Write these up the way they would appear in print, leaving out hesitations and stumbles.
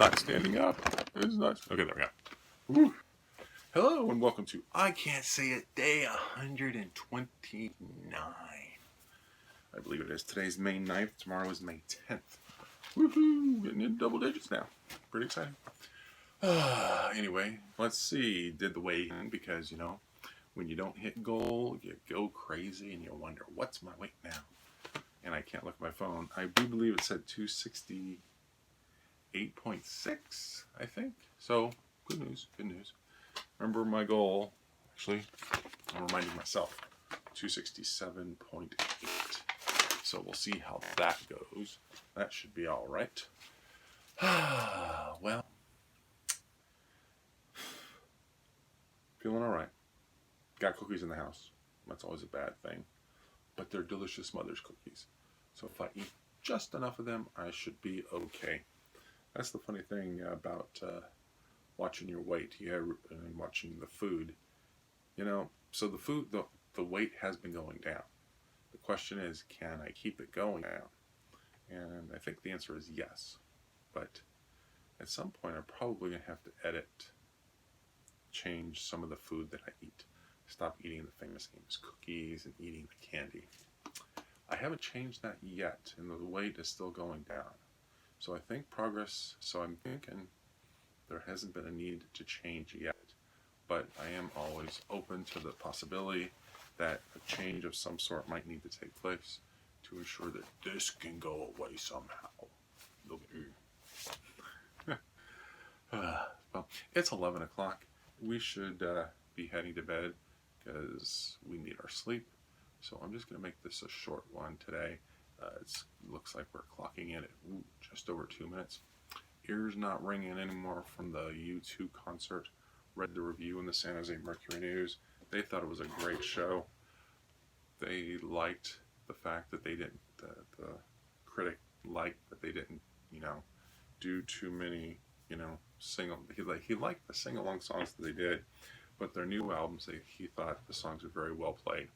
not standing up. It's not. Okay, there we go. Woo. Hello and welcome to I Can't Say It Day 129. I believe it is. Today's May 9th. Tomorrow is May 10th. Woohoo! Getting in double digits now. Pretty exciting. Anyway, let's see. Did the weigh in because, you know, when you don't hit goal, you go crazy and you wonder, what's my weight now? And I can't look at my phone. I do believe it said 268.6, I think. So, good news, good news. Remember my goal, actually, I'm reminding myself, 267.8. So we'll see how that goes. That should be all right. Well, feeling all right. Got cookies in the house. That's always a bad thing. But they're delicious mother's cookies. So if I eat just enough of them, I should be okay. That's the funny thing about watching your weight and watching the food. You know, so the food, the weight has been going down. The question is, can I keep it going down? And I think the answer is yes. But at some point, I'm probably going to have to change some of the food that I eat. Stop eating the famous Amos cookies and eating the candy. I haven't changed that yet, and the weight is still going down. So I think progress, so I'm thinking there hasn't been a need to change yet. But I am always open to the possibility that a change of some sort might need to take place to ensure that this can go away somehow. Look at well, it's 11 o'clock. We should be heading to bed because we need our sleep. So I'm just going to make this a short one today. It looks like we're clocking in at just over 2 minutes. Ears not ringing anymore from the U2 concert. Read the review in the San Jose Mercury News. They thought it was a great show. They liked the fact that they didn't, the critic liked that they didn't, do too many, he liked the sing-along songs that they did, but their new albums, he thought the songs were very well played.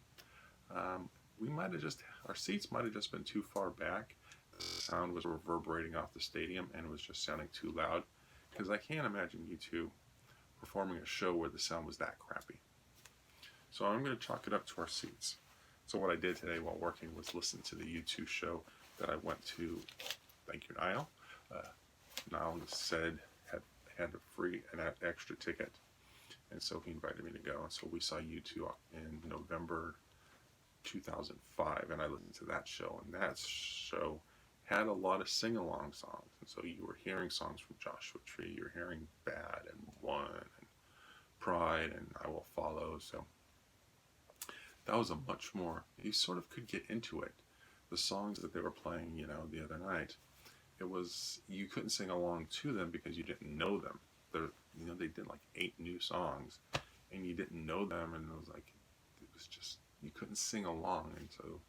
Our seats might have just been too far back. The sound was reverberating off the stadium and it was just sounding too loud, because I can't imagine U2 performing a show where the sound was that crappy. So I'm going to chalk it up to our seats. So what I did today while working was listen to the U2 show that I went to. Thank you, Niall. Niall said had an extra ticket, and so he invited me to go. And so we saw U2 in November 2005, and I listened to that show. And that show had a lot of sing-along songs, and so you were hearing songs from Joshua Tree. You were hearing Bad and One and Pride and I Will Follow. So that was a much more, you sort of could get into it. The songs that they were playing, the other night, you couldn't sing along to them because you didn't know them. They did like 8 new songs, and you didn't know them, and it was just, you couldn't sing along, and so,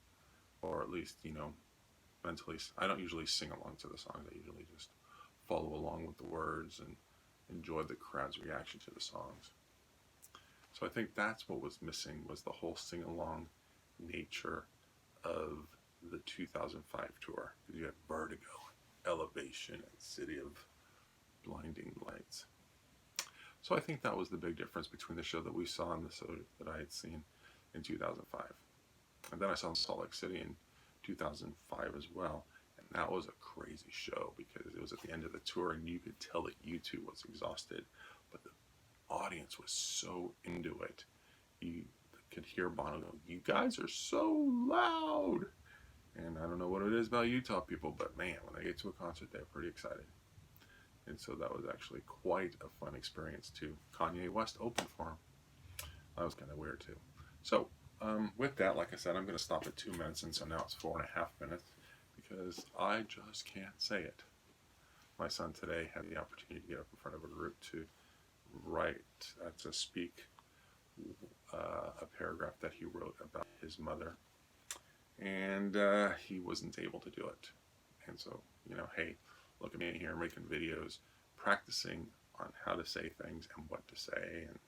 or at least, mentally, I don't usually sing along to the songs. I usually just follow along with the words and enjoy the crowd's reaction to the songs. So I think that's what was missing, was the whole sing-along nature of the 2005 tour. Because you had Vertigo, Elevation, and City of Blinding Lights. So I think that was the big difference between the show that we saw and the show that I had seen in 2005. And then I saw Salt Lake City in 2005 as well. And that was a crazy show because it was at the end of the tour and you could tell that U2 was exhausted. But the audience was so into it. You could hear Bono go, "You guys are so loud." And I don't know what it is about Utah people, but man, when they get to a concert, they're pretty excited. And so that was actually quite a fun experience too. Kanye West opened for him. That was kind of weird too. So with that, like I said, I'm going to stop at 2 minutes, and so now it's 4.5 minutes because I just can't say it. My son today had the opportunity to get up in front of a group to speak a paragraph that he wrote about his mother, and he wasn't able to do it. And so, hey, look at me here making videos, practicing on how to say things and what to say, and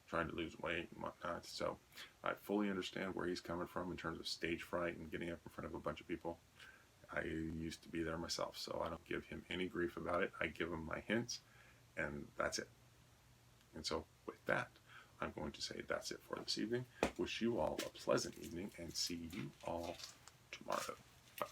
trying to lose weight and whatnot. So I fully understand where he's coming from in terms of stage fright and getting up in front of a bunch of people. I used to be there myself, so I don't give him any grief about it. I give him my hints, and that's it. And so with that, I'm going to say that's it for this evening. Wish you all a pleasant evening, and see you all tomorrow. Bye.